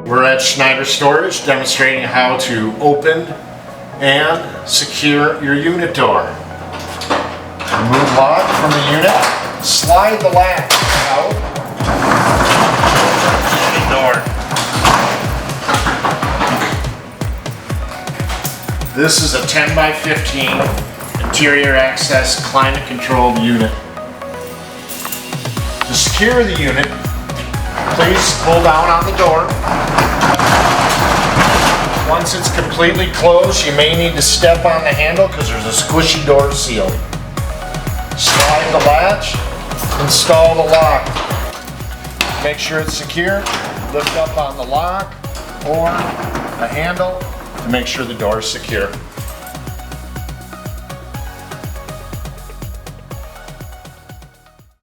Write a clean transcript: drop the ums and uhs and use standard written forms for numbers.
We're at Schneider Storage demonstrating how to open and secure your unit door. Remove lock from the unit, slide the latch out. Door. This is a 10 by 15 interior access climate controlled unit. To secure the unit, please pull down on the door. Once it's completely closed, you may need to step on the handle because there's a squishy door seal. Slide the latch, install the lock. Make sure it's secure, lift up on the lock or the handle to make sure the door is secure.